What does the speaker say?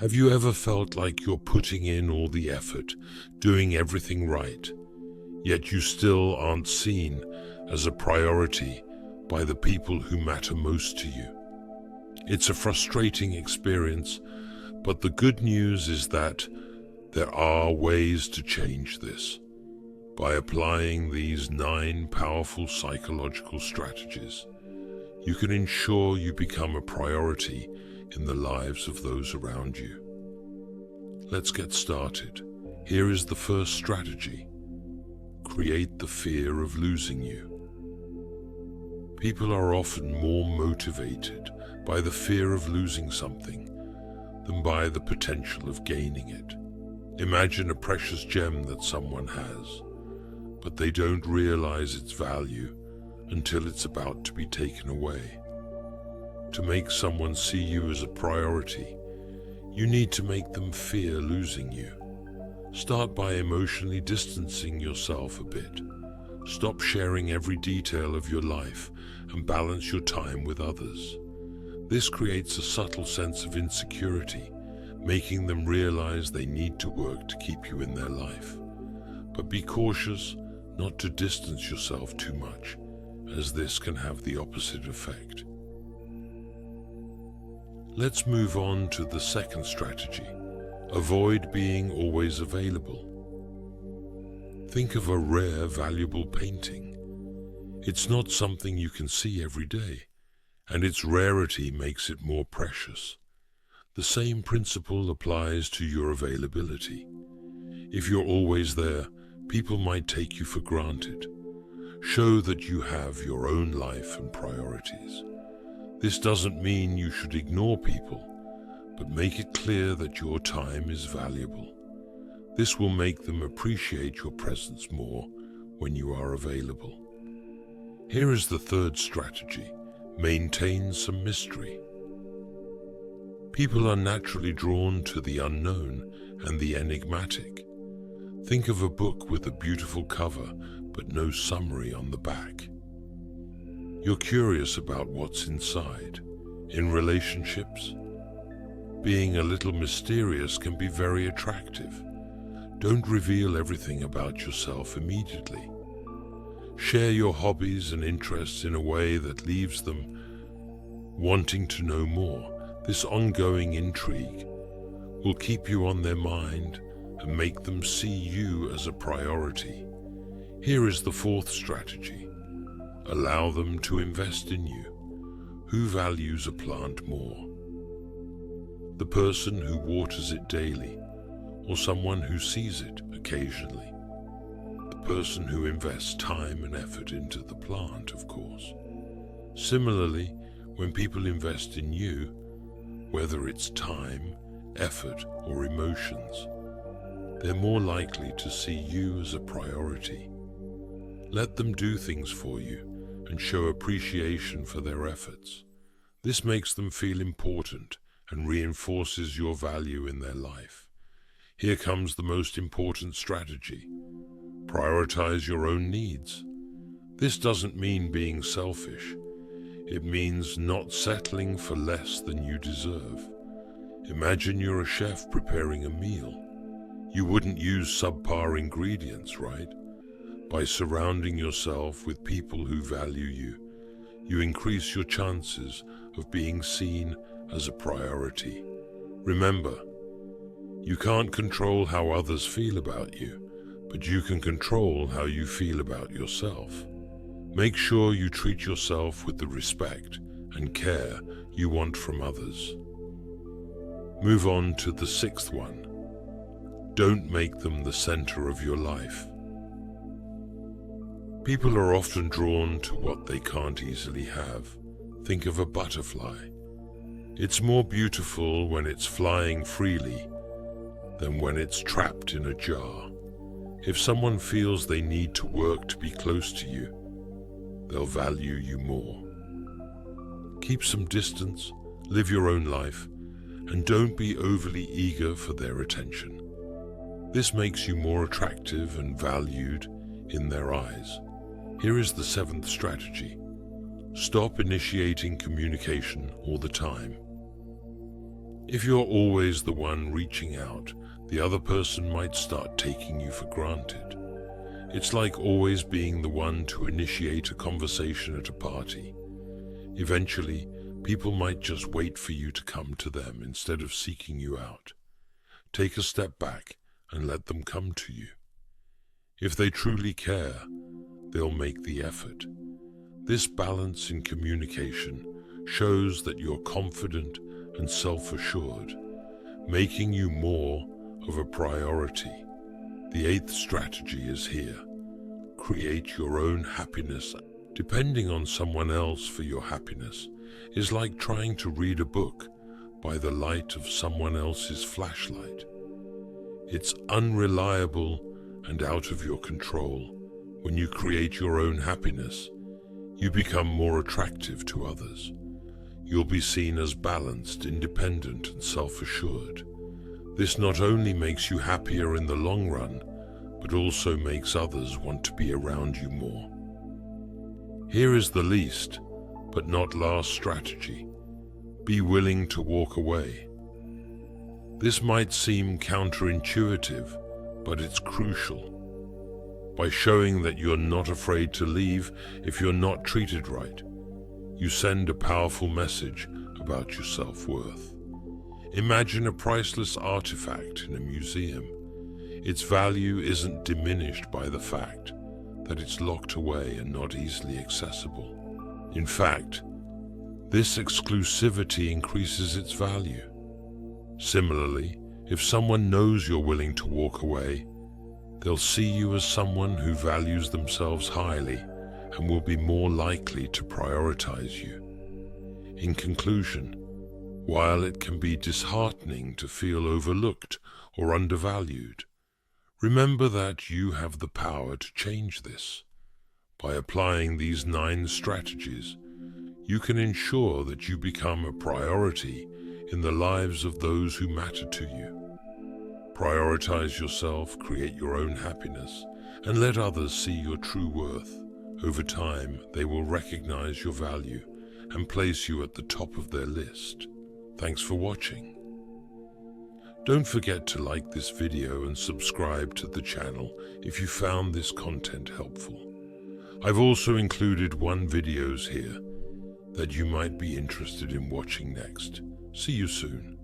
Have you ever felt like you're putting in all the effort, doing everything right, yet you still aren't seen as a priority by the people who matter most to you? It's a frustrating experience, but the good news is that there are ways to change this. By applying these 9 powerful psychological strategies, you can ensure you become a priority in the lives of those around you. Let's get started. Here is the first strategy. Create the fear of losing you. People are often more motivated by the fear of losing something than by the potential of gaining it. Imagine a precious gem that someone has, but they don't realize its value until it's about to be taken away. To make someone see you as a priority, you need to make them fear losing you. Start by emotionally distancing yourself a bit. Stop sharing every detail of your life and balance your time with others. This creates a subtle sense of insecurity, making them realize they need to work to keep you in their life. But be cautious not to distance yourself too much, as this can have the opposite effect. Let's move on to the second strategy. Avoid being always available. Think of a rare, valuable painting. It's not something you can see every day, and its rarity makes it more precious. The same principle applies to your availability. If you're always there, people might take you for granted. Show that you have your own life and priorities. This doesn't mean you should ignore people, but make it clear that your time is valuable. This will make them appreciate your presence more when you are available. Here is the third strategy. Maintain some mystery. People are naturally drawn to the unknown and the enigmatic. Think of a book with a beautiful cover, but no summary on the back. You're curious about what's inside. In relationships, being a little mysterious can be very attractive. Don't reveal everything about yourself immediately. Share your hobbies and interests in a way that leaves them wanting to know more. This ongoing intrigue will keep you on their mind and make them see you as a priority. Here is the fourth strategy. Allow them to invest in you. Who values a plant more? The person who waters it daily, or someone who sees it occasionally? The person who invests time and effort into the plant, of course. Similarly, when people invest in you, whether it's time, effort, or emotions, they're more likely to see you as a priority. Let them do things for you and show appreciation for their efforts. This makes them feel important and reinforces your value in their life. Here comes the most important strategy. Prioritize your own needs. This doesn't mean being selfish. It means not settling for less than you deserve. Imagine you're a chef preparing a meal. You wouldn't use subpar ingredients, right? By surrounding yourself with people who value you, you increase your chances of being seen as a priority. Remember, you can't control how others feel about you, but you can control how you feel about yourself. Make sure you treat yourself with the respect and care you want from others. Move on to the sixth one. Don't make them the center of your life. People are often drawn to what they can't easily have. Think of a butterfly. It's more beautiful when it's flying freely than when it's trapped in a jar. If someone feels they need to work to be close to you, they'll value you more. Keep some distance, live your own life, and don't be overly eager for their attention. This makes you more attractive and valued in their eyes. Here is the seventh strategy. Stop initiating communication all the time. If you're always the one reaching out, the other person might start taking you for granted. It's like always being the one to initiate a conversation at a party. Eventually, people might just wait for you to come to them instead of seeking you out. Take a step back and let them come to you. If they truly care, they'll make the effort. This balance in communication shows that you're confident and self-assured, making you more of a priority. The eighth strategy is here. Create your own happiness. Depending on someone else for your happiness is like trying to read a book by the light of someone else's flashlight. It's unreliable and out of your control. When you create your own happiness, you become more attractive to others. You'll be seen as balanced, independent, and self-assured. This not only makes you happier in the long run, but also makes others want to be around you more. Here is the least, but not last strategy. Be willing to walk away. This might seem counterintuitive, but it's crucial. By showing that you're not afraid to leave if you're not treated right, you send a powerful message about your self-worth. Imagine a priceless artifact in a museum. Its value isn't diminished by the fact that it's locked away and not easily accessible. In fact, this exclusivity increases its value. Similarly, if someone knows you're willing to walk away, they'll see you as someone who values themselves highly and will be more likely to prioritize you. In conclusion, while it can be disheartening to feel overlooked or undervalued, remember that you have the power to change this. By applying these 9 strategies, you can ensure that you become a priority in the lives of those who matter to you. Prioritize yourself, create your own happiness, and let others see your true worth. Over time, they will recognize your value and place you at the top of their list. Thanks for watching. Don't forget to like this video and subscribe to the channel if you found this content helpful. I've also included 1 videos here that you might be interested in watching next. See you soon.